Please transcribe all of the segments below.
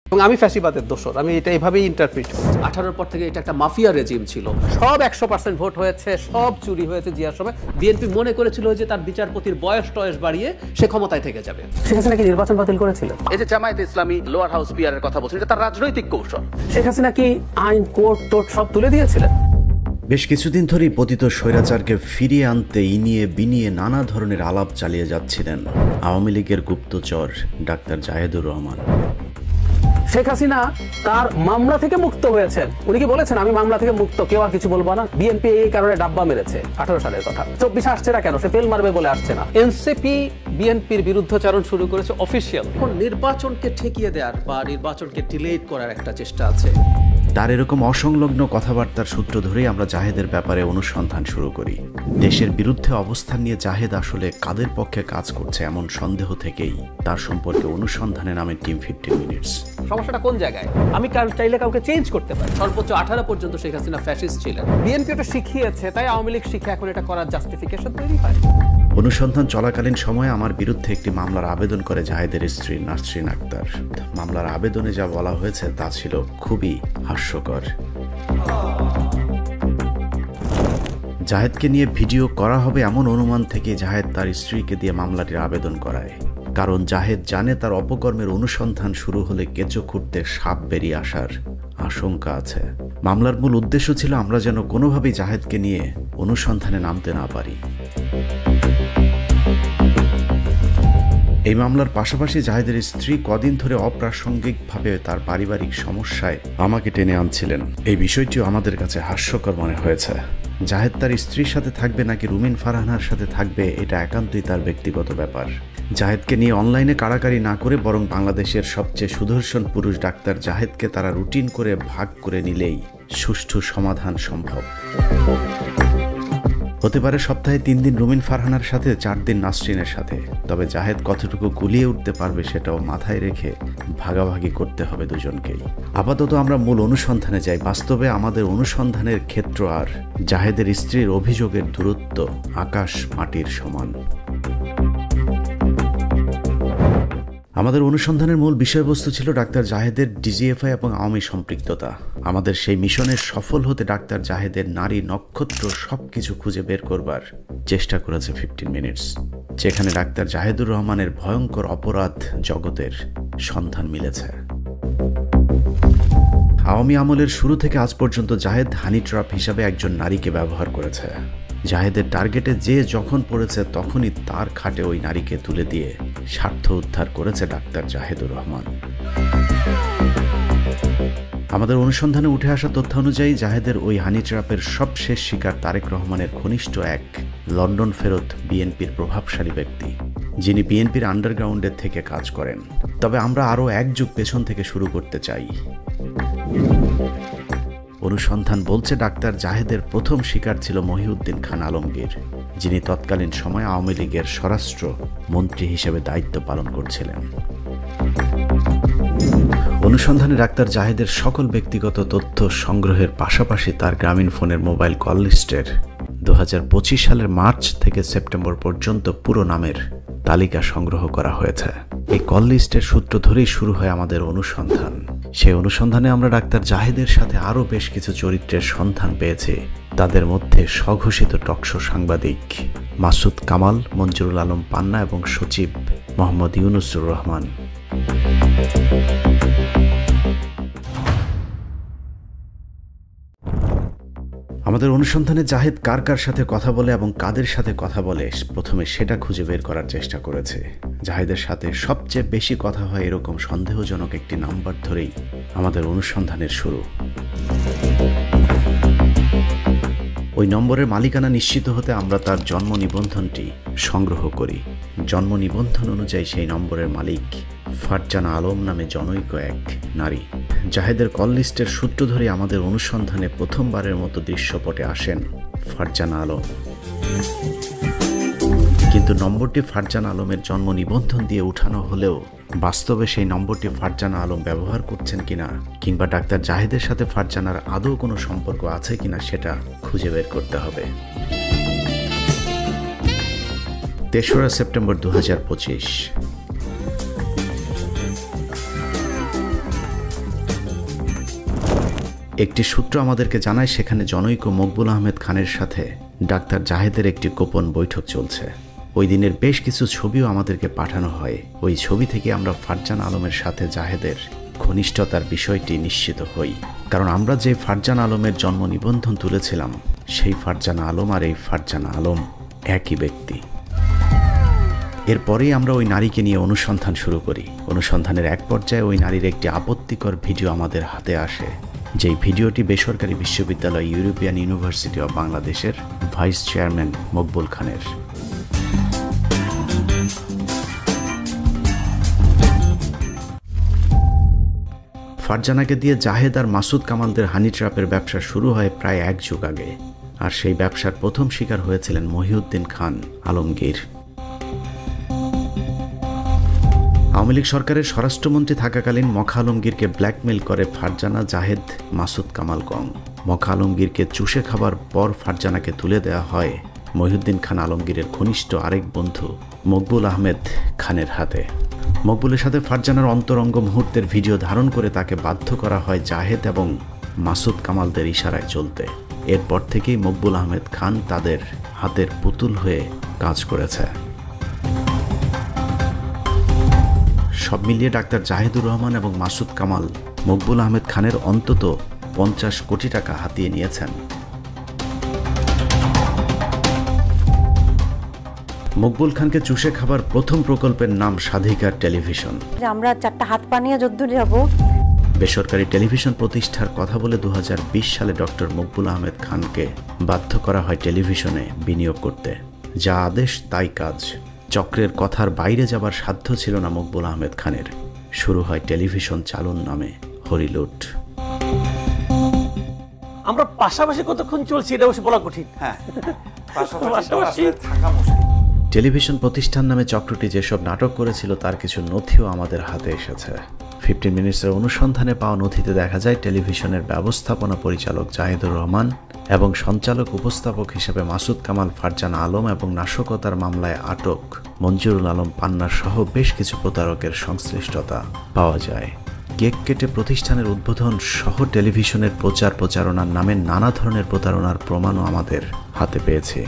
এবং আমি ফ্যাসিবাদের দোসর, আমি এটা এইভাবেই ইন্টারপ্রিট করছি। 18-র পর থেকে এটা একটা মাফিয়া রেজিম ছিল। সব 100% ভোট হয়েছে, সব চুরি হয়েছে জিয়ার সময়। বিএনপি মনে করেছিল যে তার বিচারপতির বয়স বাড়িয়ে সে ক্ষমতায় থেকে যাবে। শেখ হাসিনা কি নির্বাচন বাতিল করেছিল? এই যে জামায়াতে ইসলামী লোয়ার হাউস পিয়ারের কথা বলছেন, এটা তার রাজনৈতিক কৌশল। শেখ হাসিনা কি আইন, কোর্ট টোট সব তুলে দিয়েছিলেন? বেশ কিছুদিন ধরেই পতিত স্বৈরাচারকে ফিরিয়ে আনতে ইনিয়ে বিনিয়ে নানা ধরনের আলাপ চালিয়ে যাচ্ছিলেন আওয়ামী লীগের গুপ্তচর ডাক্তার জাহেদুর রহমান। শেখ হাসিনা তার মামলা থেকে মুক্ত হয়েছেন। উনি কি বলেছেন আমি মামলা থেকে মুক্ত, কেউ আর কিছু বলবো না? বিএনপি এই কারণে ডাব্বা মেরেছে 18 সালের কথা। 24 আসছে না কেন? সে ফেল মারবে বলে আসছে না। এনসিপি বিএনপির বিরুদ্ধাচরণ শুরু করেছে অফিসিয়াল। এখন নির্বাচনকে ঠেকিয়ে দেওয়ার বা নির্বাচনকে ডিলেট করার একটা চেষ্টা আছে। তার এরকম অসংলগ্ন কথাবার্তার সূত্র ধরেই আমরা জাহেদের ব্যাপারে অনুসন্ধান শুরু করি। দেশের বিরুদ্ধে অবস্থান নিয়ে জাহেদ আসলে কাদের পক্ষে কাজ করছে এমন সন্দেহ থেকেই তার সম্পর্কে অনুসন্ধানে নামে টিম 15 মিনিটস। সমস্যাটা কোন জায়গায়? আমি চাইলে কাউকে চেঞ্জ করতে পারি। সর্বোচ্চ 18 পর্যন্ত শেখ হাসিনা ফ্যাসিস্ট ছিলেন। বিএনপি এটা শিখিয়েছে, তাই আওয়ামী লীগ শিখে এখন এটা করার জাস্টিফিকেশন তৈরি হয়। অনুসন্ধান চলাকালীন সময়ে আমার বিরুদ্ধে একটি মামলার আবেদন করে জাহেদের স্ত্রী নাসরিন আক্তার। মামলার আবেদনে যা বলা হয়েছে তা ছিল খুবই হাস্যকর। জাহেদকে নিয়ে ভিডিও করা হবে এমন অনুমান থেকে জাহেদ তার স্ত্রীকে দিয়ে মামলাটির আবেদন করায়। কারণ জাহেদ জানে তার অপকর্মের অনুসন্ধান শুরু হলে কেঁচো খুঁড়তে সাপ বেরিয়ে আসার আশঙ্কা আছে। মামলার মূল উদ্দেশ্য ছিল আমরা যেন কোনোভাবেই জাহেদকে নিয়ে অনুসন্ধানে নামতে না পারি। এই মামলার পাশাপাশি জাহেদের স্ত্রী কদিন ধরে অপ্রাসঙ্গিকভাবে তার পারিবারিক সমস্যায় আমাকে টেনে আনছিলেন। এই বিষয়টিও আমাদের কাছে হাস্যকর মনে হয়েছে। জাহেদ তার স্ত্রীর সাথে থাকবে নাকি রুমিন ফারহানার সাথে থাকবে এটা একান্তই তার ব্যক্তিগত ব্যাপার। জাহেদকে নিয়ে অনলাইনে কাড়াকাড়ি না করে বরং বাংলাদেশের সবচেয়ে সুদর্শন পুরুষ ডাক্তার জাহেদকে তারা রুটিন করে ভাগ করে নিলেই সুষ্ঠু সমাধান সম্ভব। হতে পারে সপ্তাহে 3 দিন রুমিন ফারহানার সাথে, 4 দিন নাসরিনের সাথে। তবে জাহেদ কতটুকু গুলিয়ে উঠতে পারবে সেটাও মাথায় রেখে ভাগাভাগি করতে হবে দুজনকেই। আপাতত আমরা মূল অনুসন্ধানে যাই। বাস্তবে আমাদের অনুসন্ধানের ক্ষেত্র আর জাহেদের স্ত্রীর অভিযোগের দূরত্ব আকাশ মাটির সমান। আমাদের অনুসন্ধানের মূল বিষয়বস্তু ছিল ডাক্তার জাহেদের ডিজিএফআই এবং আওয়ামী সম্পৃক্ততা। আমাদের সেই মিশনের সফল হতে ডাক্তার জাহেদের নারী নক্ষত্র সবকিছু খুঁজে বের করবার চেষ্টা করেছে 15 মিনিটস, যেখানে ডাক্তার জাহেদুর রহমানের ভয়ঙ্কর অপরাধ জগতের সন্ধান মিলেছে। আওয়ামী আমলের শুরু থেকে আজ পর্যন্ত জাহেদ হানি ট্র্যাপ হিসাবে একজন নারীকে ব্যবহার করেছে। জাহেদের টার্গেটে যে যখন পড়েছে তখনই তার খাটে ওই নারীকে তুলে দিয়ে স্বার্থ উদ্ধার করেছে ডাক্তার জাহেদুর রহমান। আমাদের অনুসন্ধানে উঠে আসা তথ্য অনুযায়ী জাহেদের ওই হানি ট্র্যাপের সবশেষ শিকার তারেক রহমানের ঘনিষ্ঠ এক লন্ডন ফেরত বিএনপির প্রভাবশালী ব্যক্তি, যিনি বিএনপির আন্ডারগ্রাউন্ডের থেকে কাজ করেন। তবে আমরা আরও এক যুগ পেছন থেকে শুরু করতে চাই। অনুসন্ধান বলছে ডাক্তার জাহেদের প্রথম শিকার ছিল মহিউদ্দিন খান আলমগীর, যিনি তৎকালীন সময়ে আওয়ামী লীগের স্বরাষ্ট্র মন্ত্রী হিসেবে দায়িত্ব পালন করছিলেন। অনুসন্ধানে ডাক্তার জাহেদের সকল ব্যক্তিগত তথ্য সংগ্রহের পাশাপাশি তার গ্রামীণ ফোনের মোবাইল কল লিস্টের 2025 সালের মার্চ থেকে সেপ্টেম্বর পর্যন্ত পুরো নামের তালিকা সংগ্রহ করা হয়েছে। এই কল লিস্টের সূত্র ধরেই শুরু হয় আমাদের অনুসন্ধান। সেই অনুসন্ধানে আমরা ডাক্তার জাহেদের সাথে আরও বেশ কিছু চরিত্রের সন্ধান পেয়েছি। তাদের মধ্যে স্বঘোষিত টকশো সাংবাদিক মাসুদ কামাল, মঞ্জুরুল আলম পান্না এবং সচিব মোহাম্মদ ইউনুসুর রহমান। আমাদের অনুসন্ধানে জাহেদ কার কার সাথে কথা বলে এবং কাদের সাথে কথা বলে প্রথমে সেটা খুঁজে বের করার চেষ্টা করেছে। জাহেদের সাথে সবচেয়ে বেশি কথা হয় এরকম সন্দেহজনক একটি নাম্বার ধরেই আমাদের অনুসন্ধানের শুরু। ওই নম্বরের মালিকানা নিশ্চিত হতে আমরা তার জন্ম নিবন্ধনটি সংগ্রহ করি। জন্ম নিবন্ধন অনুযায়ী সেই নম্বরের মালিক ফারজানা আলম নামে জনৈক এক নারী। জাহেদের কল লিস্টের সূত্র ধরে আমাদের অনুসন্ধানে প্রথমবারের মতো দৃশ্যপটে আসেন ফারজানা আলম। কিন্তু নম্বরটি ফারজানা আলমের জন্ম নিবন্ধন দিয়ে উঠানো হলেও বাস্তবে সেই নম্বরটি ফারজানা আলম ব্যবহার করছেন কিনা কিংবা ডাক্তার জাহেদের সাথে ফারজানার আদৌ কোনো সম্পর্ক আছে কিনা সেটা খুঁজে বের করতে হবে। 3রা সেপ্টেম্বর 2025। একটি সূত্র আমাদেরকে জানায় সেখানে জনৈক মকবুল আহমেদ খানের সাথে ডাক্তার জাহেদের একটি গোপন বৈঠক চলছে। ওই দিনের বেশ কিছু ছবিও আমাদেরকে পাঠানো হয়। ওই ছবি থেকে আমরা ফারজানা আলমের সাথে জাহেদের ঘনিষ্ঠতার বিষয়টি নিশ্চিত হই, কারণ আমরা যে ফারজানা আলমের জন্ম নিবন্ধন তুলেছিলাম সেই ফারজানা আলম আর এই ফারজানা আলম একই ব্যক্তি। এরপরেই আমরা ওই নারীকে নিয়ে অনুসন্ধান শুরু করি। অনুসন্ধানের এক পর্যায়ে ওই নারীর একটি আপত্তিকর ভিডিও আমাদের হাতে আসে, যেই ভিডিওটি বেসরকারি বিশ্ববিদ্যালয় ইউরোপিয়ান ইউনিভার্সিটি অব বাংলাদেশের ভাইস চেয়ারম্যান মকবুল খানের। ফারজানাকে দিয়ে জাহেদ আর মাসুদ কামালদের হানি ট্র্যাপের ব্যবসা শুরু হয় প্রায় 1 যুগ আগে, আর সেই ব্যবসার প্রথম শিকার হয়েছিলেন মহিউদ্দিন খান আলমগীর। আওয়ামী লীগ সরকারের স্বরাষ্ট্রমন্ত্রী থাকাকালীন মখা আলমগীরকে ব্ল্যাকমেইল করে ফারজানা, জাহেদ, মাসুদ কামাল গং। মখা আলমগীরকে চুষে খাবার পর ফারজানাকে তুলে দেওয়া হয় মহিউদ্দিন খান আলমগীরের ঘনিষ্ঠ আরেক বন্ধু মকবুল আহমেদ খানের হাতে। মকবুলের সাথে ফারজানার অন্তরঙ্গ মুহূর্তের ভিডিও ধারণ করে তাকে বাধ্য করা হয় জাহেদ এবং মাসুদ কামালদের ইশারায় চলতে। এরপর থেকেই মকবুল আহমেদ খান তাদের হাতের পুতুল হয়ে কাজ করেছে। সব মিলিয়ে ডাক্তার জাহিদুর রহমান এবং মাসুদ কামাল মকবুল আহমেদ খানের অন্তত 50 কোটি টাকা হাতিয়ে নিয়েছেন। মকবুল খানকে চুষে খাবার প্রথম প্রকল্পের নাম স্বাধিকার টেলিভিশন। আমরা 4টা হাত পা নিয়ে যদ্দূর যাব। বেসরকারি টেলিভিশন প্রতিষ্ঠার কথা বলে 2020 সালে ডক্টর মকবুল আহমেদ খানকে বাধ্য করা হয় টেলিভিশনে বিনিয়োগ করতে। যা আদেশ তাই কাজ। চক্রের কথার বাইরে যাবার সাধ্য ছিল না মকবুল আহমেদ খানের। শুরু হয় টেলিভিশন চালুন নামে হরিলুট। আমরা পাশাপাশি কতক্ষণ চলছি এটা অবশ্য বলা কঠিন। হ্যাঁ, পাশাপাশি থাকা মুশকিল। টেলিভিশন প্রতিষ্ঠান নামে চক্রটি যেসব নাটক করেছিল তার কিছু নথিও আমাদের হাতে এসেছে। 15 মিনিটসের অনুসন্ধানে পাওয়া নথিতে দেখা যায় টেলিভিশনের ব্যবস্থাপনা পরিচালক জাহিদুর রহমান এবং সঞ্চালক উপস্থাপক হিসেবে মাসুদ কামাল, ফারজানা আলম এবং নাশকতার মামলায় আটক মঞ্জুরুল আলম পান্নার সহ বেশ কিছু প্রতারকের সংশ্লিষ্টতা পাওয়া যায়। কেক কেটে প্রতিষ্ঠানের উদ্বোধন সহ টেলিভিশনের প্রচারণার নামে নানা ধরনের প্রতারণার প্রমাণও আমাদের হাতে পেয়েছে।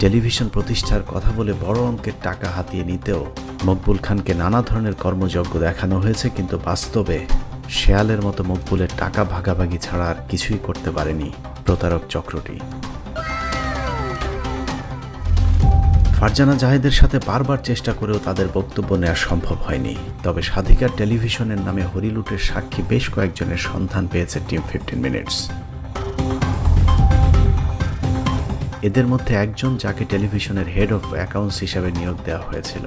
টেলিভিশন প্রতিষ্ঠার কথা বলে বড় অঙ্কের টাকা হাতিয়ে নিতেও মকবুল খানকে নানা ধরনের কর্মযজ্ঞ দেখানো হয়েছে, কিন্তু বাস্তবে শেয়ালের মতো মকবুলের টাকা ভাগাভাগি ছাড়া আর কিছুই করতে পারেনি প্রতারক চক্রটি। ফারজানা জাহেদের সাথে বারবার চেষ্টা করেও তাদের বক্তব্য নেওয়া সম্ভব হয়নি। তবে স্বাধিকার টেলিভিশনের নামে হরিলুটের সাক্ষী বেশ কয়েকজনের সন্ধান পেয়েছে টিম 15 মিনিটস। এদের মধ্যে একজন, যাকে টেলিভিশনের হেড অফ অ্যাকাউন্টস হিসাবে নিয়োগ দেওয়া হয়েছিল,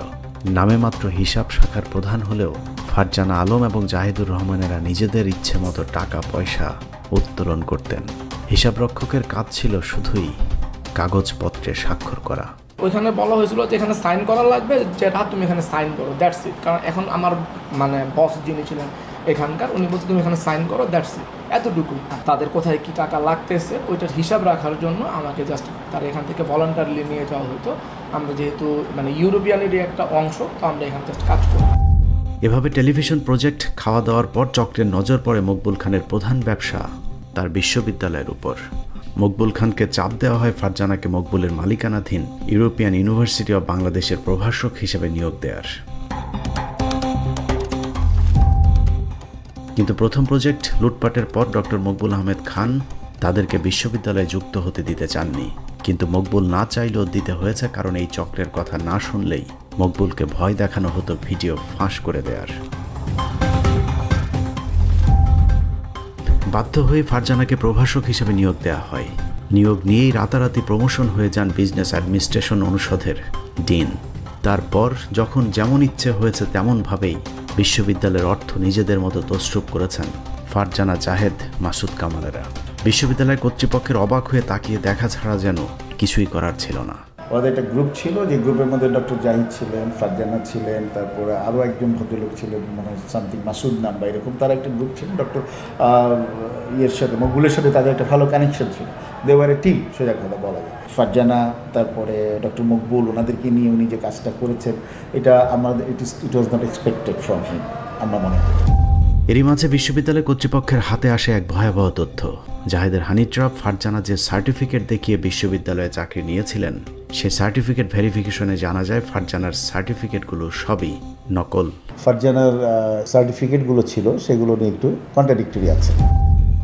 নামে মাত্র হিসাব শাখার প্রধান হলেও ফারজানা আলম এবং জাহিদুর রহমানেরা নিজেদের ইচ্ছে মতো টাকা পয়সা উত্তোলন করতেন। হিসাবরক্ষকের কাজ ছিল শুধুই কাগজপত্রে স্বাক্ষর করা। ওইখানে বলা হয়েছিল যে এখানে সাইন করা লাগবে, যেটা তুমি এখানে সাইন করো, দ্যাটস ইট। কারণ এখন আমার বস যিনি ছিলেন এখানকার, উনি বলছে তুমি এখানে সাইন করো, দ্যাটস ইট, এতটুকুই। তাদের কোথায় কি টাকা লাগতেছে ওইটার হিসাব রাখার জন্য আমাকে জাস্ট তারা এখান থেকে ভলান্টারিলি নিয়ে যাওয়া হতো। আমরা যেহেতু ইউরোপিয়ানেরই একটা অংশ, তো আমরা এখানে জাস্ট কাজ করি। এভাবে টেলিভিশন প্রজেক্ট খাওয়া দাওয়ার পর চক্রের নজর পড়ে মকবুল খানের প্রধান ব্যবসা তার বিশ্ববিদ্যালয়ের উপর। মকবুল খানকে চাপ দেওয়া হয় ফারজানাকে মকবুলের মালিকানাধীন ইউরোপিয়ান ইউনিভার্সিটি অব বাংলাদেশের প্রভাষক হিসেবে নিয়োগ দেওয়ার। কিন্তু প্রথম প্রজেক্ট লুটপাটের পর ডক্টর মকবুল আহমেদ খান তাদেরকে বিশ্ববিদ্যালয়ে যুক্ত হতে দিতে চাননি। কিন্তু মকবুল না চাইলেও দিতে হয়েছে, কারণ এই চক্রের কথা না শুনলেই মকবুলকে ভয় দেখানো হতো ভিডিও ফাঁস করে দেওয়ার। বাধ্য হয়ে ফারজানাকে প্রভাষক হিসেবে নিয়োগ দেওয়া হয়। নিয়োগ নিয়েই রাতারাতি প্রমোশন হয়ে যান বিজনেস অ্যাডমিনিস্ট্রেশন অনুষদের ডিন। তারপর যখন যেমন ইচ্ছে হয়েছে তেমনভাবেই বিশ্ববিদ্যালয়ের অর্থ নিজেদের মতো তছরূপ করেছেন ফারজানা, জাহেদ, মাসুদ কামালেরা। বিশ্ববিদ্যালয় কর্তৃপক্ষের অবাক হয়ে তাকিয়ে দেখা ছাড়া যেন কিছুই করার ছিল না। ওদের একটা গ্রুপ ছিল, যে গ্রুপের মধ্যে ডক্টর জাহিদ ছিলেন, ফারজানা ছিলেন, তারপরে আরও একজন ভদ্রলোক ছিলেন, মানে সামথিং মাসুদ নাম বা এরকম, তারা একটা গ্রুপ ছিল। ডক্টর ইয়ের সাথে, মকবুলের সাথে তাদের একটা ভালো কানেকশন ছিল। দেওয়ারে টিম, সোজা কথা বলা যায়। ফারজানা, তারপরে ডক্টর মকবুল, ওনাদেরকে নিয়ে উনি যে কাজটা করেছেন, এটা আমাদের it was not expected from him, আমরা মনে করি। এরই মাঝে বিশ্ববিদ্যালয় কর্তৃপক্ষের হাতে আসে এক ভয়াবহ তথ্য। জাহেদের হানি ট্র্যাপ ফারজানা যে সার্টিফিকেট দেখিয়ে বিশ্ববিদ্যালয়ে চাকরি নিয়েছিলেন, সেই সার্টিফিকেট ভেরিফিকেশনে জানা যায় ফারজানার সার্টিফিকেটগুলো সবই নকল। ফারজানার সার্টিফিকেটগুলো ছিল সেগুলো নিয়ে একটু কন্ট্রাডিক্টরি আছে।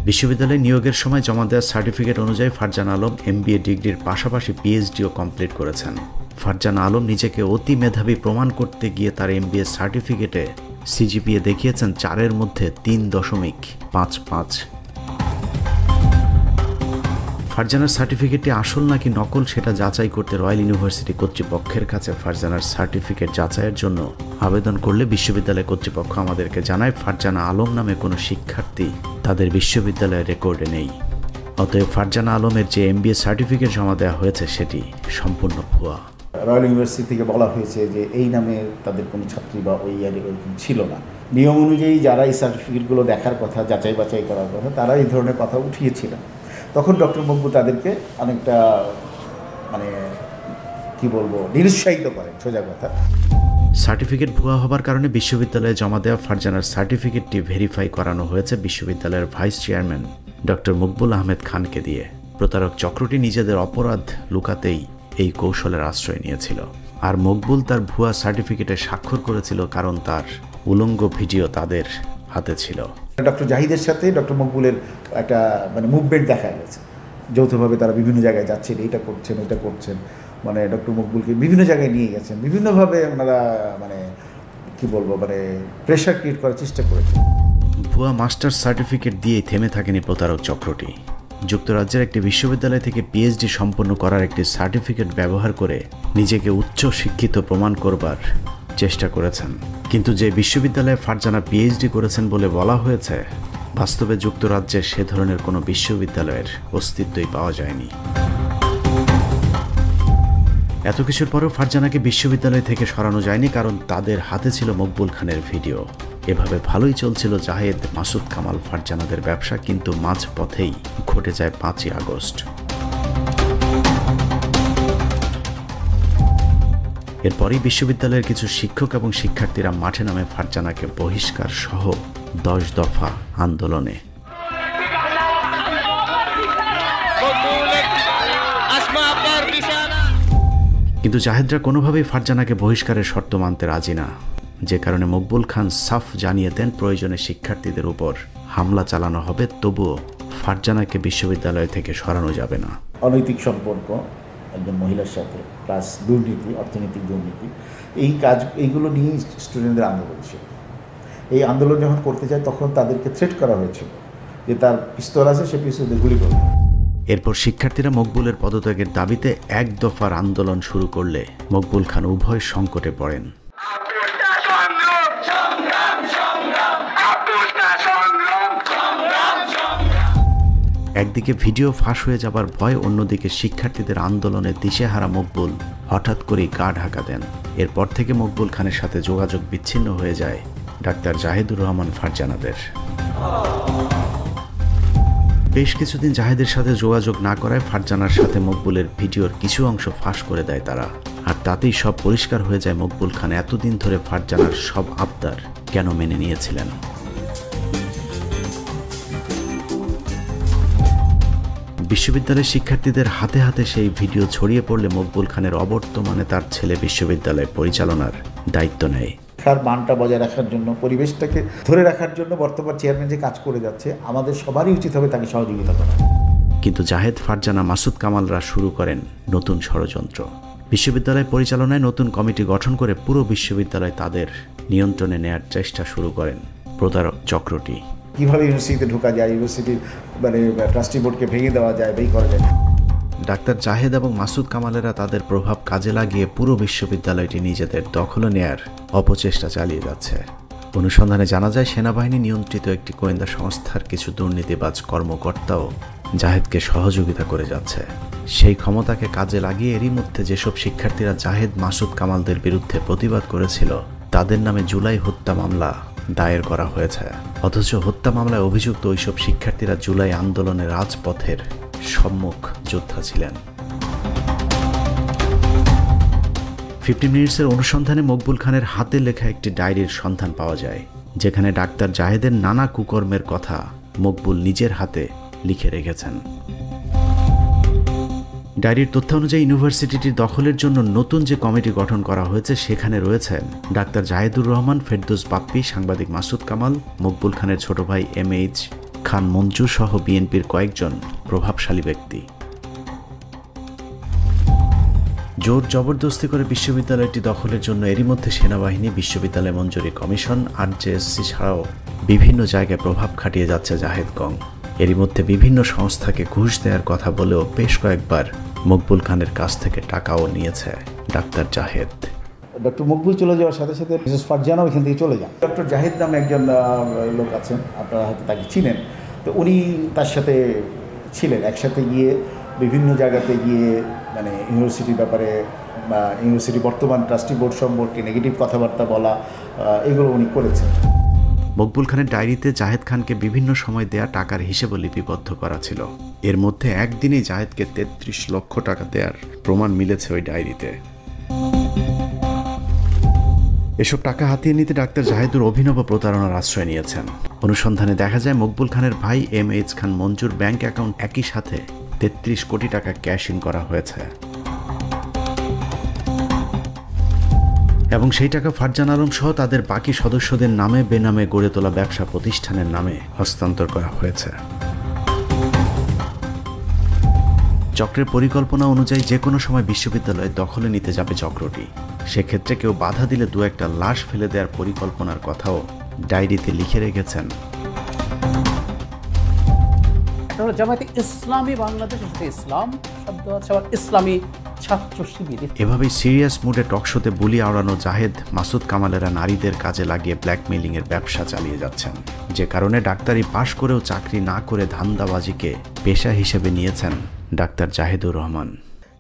বিশ্ববিদ্যালয়ে নিয়োগের সময় জমা দেওয়া সার্টিফিকেট অনুযায়ী ফারজানা আলম MBA ডিগ্রির পাশাপাশি PhDও কমপ্লিট করেছেন। ফারজানা আলম নিজেকে অতি মেধাবী প্রমাণ করতে গিয়ে তার MBA সার্টিফিকেটে CGPA দেখিয়েছেন 4-এর মধ্যে 3.55। ফারজানার সার্টিফিকেটটি আসল নাকি নকল সেটা যাচাই করতে রয়্যাল ইউনিভার্সিটি কর্তৃপক্ষের কাছে ফারজানার সার্টিফিকেট যাচাইয়ের জন্য আবেদন করলে বিশ্ববিদ্যালয় কর্তৃপক্ষ আমাদেরকে জানায় ফারজানা আলম নামে কোনো শিক্ষার্থী তাদের বিশ্ববিদ্যালয়ের রেকর্ডে নেই। অতএব ফারজানা আলমের যে MBA সার্টিফিকেট জমা দেওয়া হয়েছে সেটি সম্পূর্ণ ভুয়া। রয়্যাল ইউনিভার্সিটি থেকে বলা হয়েছে যে এই নামে তাদের কোনো ছাত্রী বা ওই ইয়ারে ওরকম ছিল না। নিয়ম অনুযায়ী যারা এই সার্টিফিকেটগুলো দেখার কথা, যাচাই বাছাই করার কথা, তারা এই ধরনের কথা উঠিয়েছিলেন। তখন ডক্টর মকবুল তাদেরকে অনেকটা নিরুৎসাহিত করেন, সোজা কথা। সার্টিফিকেট ভুয়া হবার কারণে বিশ্ববিদ্যালয়ে জমা দেওয়া ফারজানার সার্টিফিকেটটি ভেরিফাই করানো হয়েছে বিশ্ববিদ্যালয়ের vice chairman doctor Maqbul Ahmed খানকে দিয়ে। প্রতারক চক্রটি নিজেদের অপরাধ লুকাতেই এই কৌশলের আশ্রয় নিয়েছিল। আর মকবুল তার ভুয়া সার্টিফিকেটে স্বাক্ষর করেছিল কারণ তার উলঙ্গ ভিডিও তাদের হাতে ছিল। ডক্টর জাহিদের সাথে ডক্টর মকবুলের একটা মুভমেন্ট দেখা গেছে, যৌথভাবে তারা বিভিন্ন জায়গায় যাচ্ছেন, এইটা করছেন ওইটা করছেন, ডক্টর মকবুলকে বিভিন্ন জায়গায় নিয়ে গেছেন, বিভিন্নভাবে ওনারা প্রেশার ক্রিয়েট করার চেষ্টা করেছেন। ভুয়া মাস্টার্স সার্টিফিকেট দিয়েই থেমে থাকেনি প্রতারক চক্রটি। যুক্তরাজ্যের একটি বিশ্ববিদ্যালয় থেকে PhD সম্পন্ন করার একটি সার্টিফিকেট ব্যবহার করে নিজেকে উচ্চ শিক্ষিত প্রমাণ করবার চেষ্টা করেছেন। কিন্তু যে বিশ্ববিদ্যালয়ে ফারজানা PhD করেছেন বলে বলা হয়েছে, বাস্তবে যুক্তরাজ্যে সে ধরনের কোনো বিশ্ববিদ্যালয়ের অস্তিত্বই পাওয়া যায়নি। এত কিছুর পরেও ফারজানাকে বিশ্ববিদ্যালয় থেকে সরানো যায়নি, কারণ তাদের হাতে ছিল মকবুল খানের ভিডিও। এভাবে ভালোই চলছিল জাহেদ, মাসুদ কামাল, ফারজানাদের ব্যবসা, কিন্তু মাঝপথেই ঘটে যায় 5ই আগস্ট। এরপরই বিশ্ববিদ্যালয়ের কিছু শিক্ষক এবং শিক্ষার্থীরা মাঠে নামে ফারজানাকে বহিষ্কার সহ 10 দফা আন্দোলনে। কিন্তু জাহেদরা কোনোভাবেই ফারজানাকে বহিষ্কারের শর্ত মানতে রাজি না, যে কারণে মকবুল খান সাফ জানিয়ে দেন প্রয়োজনে শিক্ষার্থীদের উপর হামলা চালানো হবে, তবুও ফারজানাকে বিশ্ববিদ্যালয় থেকে সরানো যাবে না। অনৈতিক সম্পর্ক একজন মহিলার সাথে, প্লাস দুর্নীতি, অর্থনৈতিক দুর্নীতি, এইগুলো নিয়েই স্টুডেন্টদের আন্দোলন ছিল। এই আন্দোলন যখন করতে যায় তখন তাদেরকে থ্রেট করা হয়েছিল যে তার পিস্তল আছে, সে পিস্তলে গুলি করবে। এরপর শিক্ষার্থীরা মকবুলের পদত্যাগের দাবিতে 1 দফার আন্দোলন শুরু করলে মকবুল খান উভয় সংকটে পড়েন। একদিকে ভিডিও ফাঁস হয়ে যাবার ভয়, অন্যদিকে শিক্ষার্থীদের আন্দোলনে দিশেহারা মকবুল হঠাৎ করেই গা ঢাকা দেন। এরপর থেকে মকবুল খানের সাথে যোগাযোগ বিচ্ছিন্ন হয়ে যায় ডাক্তার জাহিদুর রহমান ফারজানাদের। বেশ কিছুদিন জাহেদের সাথে যোগাযোগ না করায় ফারজানার সাথে মকবুলের ভিডিওর কিছু অংশ ফাঁস করে দেয় তারা। আর তাতেই সব পরিষ্কার হয়ে যায় মকবুল খান এতদিন ধরে ফারজানার সব আবদার কেন মেনে নিয়েছিলেন। বিশ্ববিদ্যালয়ের শিক্ষার্থীদের হাতে হাতে সেই ভিডিও ছড়িয়ে পড়লে মকবুল খানের অবর্তমানে তার ছেলে বিশ্ববিদ্যালয় পরিচালনার দায়িত্ব নেয়। শিক্ষার মানটা বজায় রাখার জন্য, পরিবেশটাকে ধরে রাখার জন্য বর্তমান চেয়ারম্যান যে কাজ করে যাচ্ছে, আমাদের সবারই উচিত হবে তাকে সহযোগিতা করা। কিন্তু জাহেদ, ফারজানা, মাসুদ কামালরা শুরু করেন নতুন ষড়যন্ত্র। বিশ্ববিদ্যালয় পরিচালনায় নতুন কমিটি গঠন করে পুরো বিশ্ববিদ্যালয় তাদের নিয়ন্ত্রণে নেয়ার চেষ্টা শুরু করেন প্রতারক চক্রটি। কীভাবে ইউনিভার্সিটিতে ঢোকা যায়, ইউনিভার্সিটির ট্রাস্টি বোর্ডকে ভেঙে দেওয়া যায়, বেই করা যায়। ডাক্তার জাহেদ এবং মাসুদ কামালেরা তাদের প্রভাব কাজে লাগিয়ে পুরো বিশ্ববিদ্যালয়টি নিজেদের দখলে নেয়ার অপচেষ্টা চালিয়ে যাচ্ছে। অনুসন্ধানে জানা যায় সেনাবাহিনী নিয়ন্ত্রিত একটি গোয়েন্দা সংস্থার কিছু দুর্নীতিবাজ কর্মকর্তাও জাহেদকে সহযোগিতা করে যাচ্ছে। সেই ক্ষমতাকে কাজে লাগিয়ে এরই মধ্যে যেসব শিক্ষার্থীরা জাহেদ, মাসুদ কামালদের বিরুদ্ধে প্রতিবাদ করেছিল তাদের নামে জুলাই হত্যা মামলা দায়ের করা হয়েছে। অথচ হত্যা মামলায় অভিযুক্ত ওইসব শিক্ষার্থীরা জুলাই আন্দোলনের রাজপথের সম্মুখ যোদ্ধা ছিলেন। 50 মিনিটসের অনুসন্ধানে মকবুল খানের হাতে লেখা একটি ডায়েরির সন্ধান পাওয়া যায়। যেখানে ডাক্তার জাহেদের নানা কুকর্মের কথা মকবুল নিজের হাতে লিখে রেখেছেন। ডায়েরির তথ্য অনুযায়ী ইউনিভার্সিটিটির দখলের জন্য নতুন যে কমিটি গঠন করা হয়েছে সেখানে রয়েছেন ডাক্তার জাহেদুর রহমান, ফেরদৌস বাপ্পি, সাংবাদিক মাসুদ কামাল, মকবুল খানের ছোট ভাই MH খান মঞ্জু সহ বিএনপির কয়েকজন প্রভাবশালী ব্যক্তি। জোর জবরদস্তি করে বিশ্ববিদ্যালয়টি দখলের জন্য এরই মধ্যে সেনাবাহিনী, বিশ্ববিদ্যালয় মঞ্জুরি কমিশন, RJSC ছাড়াও বিভিন্ন জায়গায় প্রভাব খাটিয়ে যাচ্ছে জাহেদ গং। এরই মধ্যে বিভিন্ন সংস্থাকে ঘুষ দেওয়ার কথা বলেও বেশ কয়েকবার মকবুল খানের কাছ থেকে টাকাও নিয়েছে ডাক্তার জাহেদ। ডক্টর মকবুল চলে যাওয়ার সাথে সাথে মিসেস ফারজানাও এখান থেকে চলে যান। ডক্টর জাহেদ নামে একজন লোক আছেন, আপনারা হয়তো তাকে চিনেন। তো উনি তার সাথে ছিলেন, একসাথে গিয়ে বিভিন্ন জায়গাতে গিয়ে মানে ইউনিভার্সিটির ব্যাপারে বা ইউনিভার্সিটি বর্তমান ট্রাস্টি বোর্ড সম্পর্কে নেগেটিভ কথাবার্তা বলা, এগুলো উনি করেছেন। মকবুল খানের ডায়েরিতে জাহেদ খানকে বিভিন্ন সময় দেয়া টাকার হিসেবও লিপিবদ্ধ করা ছিল। এর মধ্যে একদিনেই জাহেদকে 33 লক্ষ টাকা দেওয়ার প্রমাণ মিলেছে ওই ডায়েরিতে। এসব টাকা হাতিয়ে নিতে ডাক্তার জাহেদুর অভিনব প্রতারণার আশ্রয় নিয়েছেন। অনুসন্ধানে দেখা যায় মকবুল খানের ভাই MH খান মঞ্জুর ব্যাংক অ্যাকাউন্ট একই সাথে 33 কোটি টাকা ক্যাশ ইন করা হয়েছে এবং সেই টাকা ফারজান আলম সহ তাদের বাকি সদস্যদের নামে বেনামে গড়ে তোলা ব্যবসা প্রতিষ্ঠানের নামে হস্তান্তর করা হয়েছে। চক্রের পরিকল্পনা অনুযায়ী যে কোনো সময় বিশ্ববিদ্যালয় দখলে নিতে যাবে চক্রটি। সেক্ষেত্রে কেউ বাধা দিলে দু একটা লাশ ফেলে দেওয়ার পরিকল্পনার কথাও ডায়েরিতে লিখে রেখেছেন। একটা হলো জামায়াতে ইসলামী বাংলাদেশ, ইসলাম শব্দ আছে, আবার ইসলামী ছাত্র শিবির। এভাবেই সিরিয়াস মুডে টকশোতে বুলি আওড়ানো জাহেদ, মাসুদ কামালেরা নারীদের কাজে লাগিয়ে ব্ল্যাকমেইলিং এর ব্যবসা চালিয়ে যাচ্ছেন, যে কারণে ডাক্তারি পাশ করেও চাকরি না করে ধান্দাবাজিকে পেশা হিসেবে নিয়েছেন ডাক্তার জাহেদুর রহমান।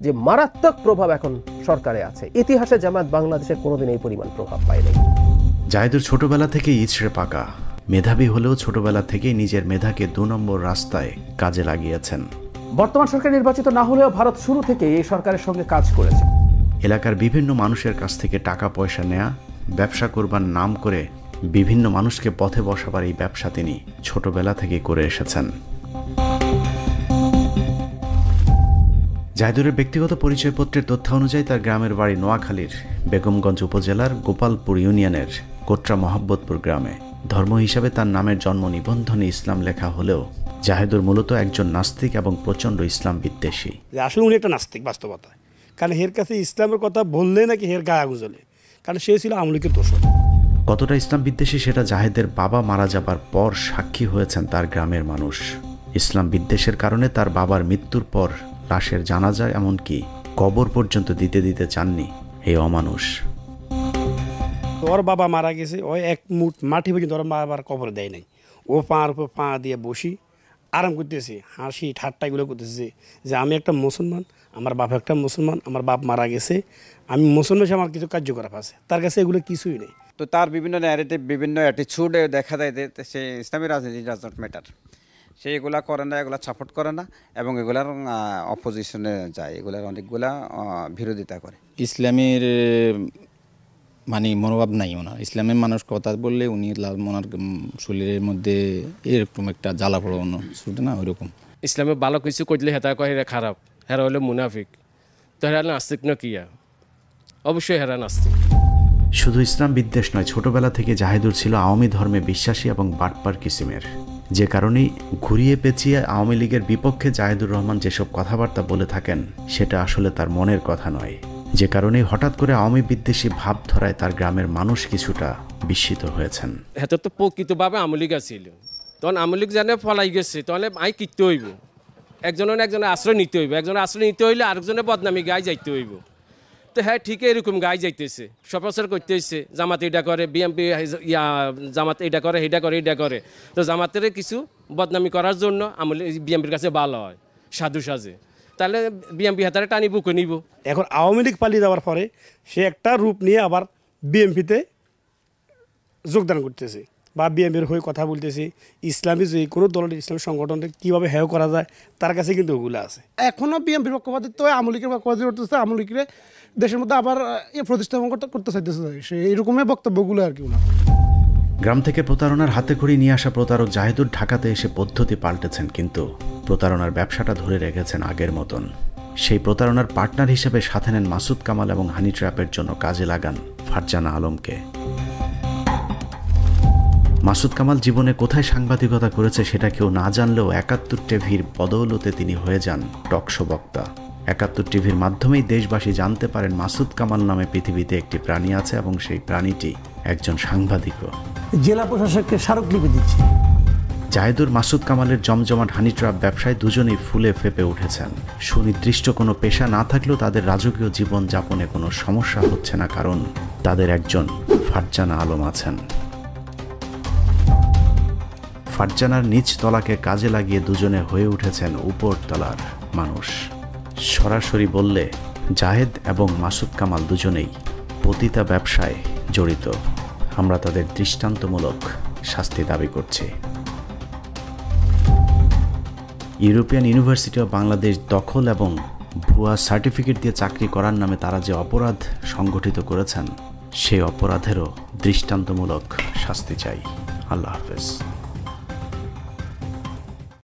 যে মারাত্মক প্রভাব এখন সরকারে আছে, ইতিহাসে জামায়াত বাংলাদেশের কোনোদিন এই পরিমাণ প্রভাব পায়নি। জাহেদুর ছোটবেলা থেকেই ইছড়ে পাকা, মেধাবী হলেও ছোটবেলা থেকেই নিজের মেধাকে 2 নম্বর রাস্তায় কাজে লাগিয়েছেন। বর্তমান সরকার নির্বাচিত না হলেও ভারত শুরু থেকে এই সরকারের সঙ্গে কাজ করেছে। এলাকার বিভিন্ন মানুষের কাছ থেকে টাকা পয়সা নেয়া, ব্যবসা করবার নাম করে বিভিন্ন মানুষকে পথে বসাবার এই ব্যবসা তিনি ছোটবেলা থেকে করে এসেছেন। জাহেদুরের ব্যক্তিগত পরিচয়পত্রের তথ্য অনুযায়ী তার গ্রামের বাড়ি নোয়াখালীর বেগমগঞ্জ উপজেলার গোপালপুর ইউনিয়নের কোটরা মহাব্বতপুর গ্রামে। ধর্ম হিসাবে তার নামের জন্ম নিবন্ধনে ইসলাম লেখা হলেও জাহেদুর মূলত একজন নাস্তিক এবং প্রচণ্ড ইসলাম বিদ্বেষী। আসলে উনি একটা নাস্তিক বাস্তবতা, কারণ এর কাছে ইসলামের কথা বললে নাকি এর গায়ে আগুন জ্বলে, কারণ সে ছিল আওয়ামী লীগের দোষর। কতটা ইসলাম বিদ্বেষী সেটা জাহেদের বাবা মারা যাবার পর সাক্ষী হয়েছেন তার গ্রামের মানুষ। ইসলাম বিদ্বেষের কারণে তার বাবার মৃত্যুর পর লাশের জানাজা এমনকি কবর পর্যন্ত দিতে চাননি এই অমানুষ। ওর বাবা মারা গেছে, ওই এক মুঠ মাটি পর্যন্ত ওর বাবার কবর দেয় নাই। ও পাঁর উপর পা দিয়ে বসি আরাম করতেছে, হাসি ঠাট্টা এগুলো করতেছে যে আমি একটা মুসলমান, আমার বাপ একটা মুসলমান, আমার বাপ মারা গেছে, আমি মুসলমান, আমার কিছু কার্যকলাপ আছে। তার কাছে এগুলো কিছুই নেই। তো তার বিভিন্ন ন্যারেটিভ, বিভিন্ন অ্যাটিচিউডে দেখা যায় যে সে ইসলামী রাজনীতি ডাজ নট ম্যাটার। সে এগুলা করে না, এগুলা সাপোর্ট করে না এবং এগুলার অপোজিশনে যায়, এগুলার অনেকগুলা বিরোধিতা করে। ইসলামের মানে মনোভাব নাই ওনার। ইসলামের মানুষ কথা বললে উনি ওনার শরীরের মধ্যে এরকম একটা জ্বালা পড়ানো শুধু না, ওইরকম। ইসলামে ভালো কিছু করলে হেতা কয় হেরা খারাপ, হেরা হলো মুনাফিক। তো হেরা নাস্তিক না কিয়া? অবশ্যই হেরা নাস্তিক। শুধু ইসলাম বিদ্বেষ নয়, ছোটবেলা থেকে জাহেদুর ছিল আওয়ামী ধর্মে বিশ্বাসী এবং বাটপার কিসিমের, যে কারণেই ঘুরিয়ে পেঁচিয়ে আওয়ামী লীগের বিপক্ষে জাহেদুর রহমান যেসব কথাবার্তা বলে থাকেন সেটা আসলে তার মনের কথা নয়, যে কারণে হঠাৎ করে আওয়ামী বিদ্বেষী ভাব ধরায় তার গ্রামের মানুষ কিছুটা বিস্মিত হয়েছেন। হেতে তো প্রকৃতভাবে আওয়ামী লীগ আছিল, তখন আওয়ামী লীগ জানে ফলাই গেছে, তাহলে আই কিনতে হইব, একজনের আশ্রয় নিতে হইব, একজনের আশ্রয় নিতে হইলে আরেকজনের বদনামি গায়ে যাইতে হইব। তো হ্যাঁ ঠিকই এরকম গায়ে যাইতেছে, সপ্রচার করতেছে, জামাত এটা করে, বিএমপি জামাত এটা করে, এটা করে, এটা করে। তো জামাতের কিছু বদনামি করার জন্য বিএমপির কাছে ভালো হয়, সাধু সাজে, তাহলে বিএমপি হাতারে টানি বুকে নিব। এখন আওয়ামী লীগ পালিয়ে যাওয়ার পরে সে একটা রূপ নিয়ে আবার বিএমপিতে যোগদান করতেছে বা বিএমপির হয়ে কথা বলতেছে। ইসলামী যে কোনো দলের ইসলামী সংগঠনকে কীভাবে হেয় করা যায় তার কাছে কিন্তু ওগুলো আছে। এখনও বিএমপির পক্ষপাতিত্ব আওয়ামী লীগের পক্ষপাতিত্ব করতেছে, আওয়ামী লীগের দেশের মধ্যে আবার প্রতিস্থাপন করতে চাইতেছে, সে এইরকমই বক্তব্যগুলো আর কি। গ্রাম থেকে প্রতারণার হাতে খড়ি নিয়ে আসা প্রতারক জাহেদুর ঢাকাতে এসে পদ্ধতি পাল্টেছেন, কিন্তু প্রতারণার ব্যবসাটা ধরে রেখেছেন আগের মতন। সেই প্রতারণার পার্টনার হিসেবে সাথে নেন মাসুদ কামাল এবং হানি ট্র্যাপের জন্য কাজে লাগান ফারজানা আলমকে। মাসুদ কামাল জীবনে কোথায় সাংবাদিকতা করেছে সেটা কেউ না জানলেও ৭১ টিভির বদৌলতে তিনি হয়ে যান টকশো বক্তা। ৭১ টিভির মাধ্যমেই দেশবাসী জানতে পারেন মাসুদ কামাল নামে পৃথিবীতে একটি প্রাণী আছে এবং সেই প্রাণীটি একজন সাংবাদিকও। জেলা প্রশাসককে স্মারকলিপি দিচ্ছে। জাহেদুর মাসুদ কামালের জমজমাট হানি ট্র্যাপ ব্যবসায় দুজনেই ফুলে ফেপে উঠেছেন। সুনির্দিষ্ট কোনো পেশা না থাকলেও তাদের রাজকীয় জীবন যাপনে কোনো সমস্যা হচ্ছে না, কারণ তাদের একজন ফারজানা আলম আছেন। ফারজানার নিচ তলাকে কাজে লাগিয়ে দুজনে হয়ে উঠেছেন উপর তলার মানুষ। সরাসরি বললে জাহেদ এবং মাসুদ কামাল দুজনেই পতিতা ব্যবসায় জড়িত। আমরা তাদের দৃষ্টান্তমূলক শাস্তি দাবি করছি। ইউরোপিয়ান ইউনিভার্সিটি অব বাংলাদেশ দখল এবং ভুয়া সার্টিফিকেট দিয়ে চাকরি করার নামে তারা যে অপরাধ সংগঠিত করেছেন, সেই অপরাধেরও দৃষ্টান্তমূলক শাস্তি চাই। আল্লাহ হাফেজ।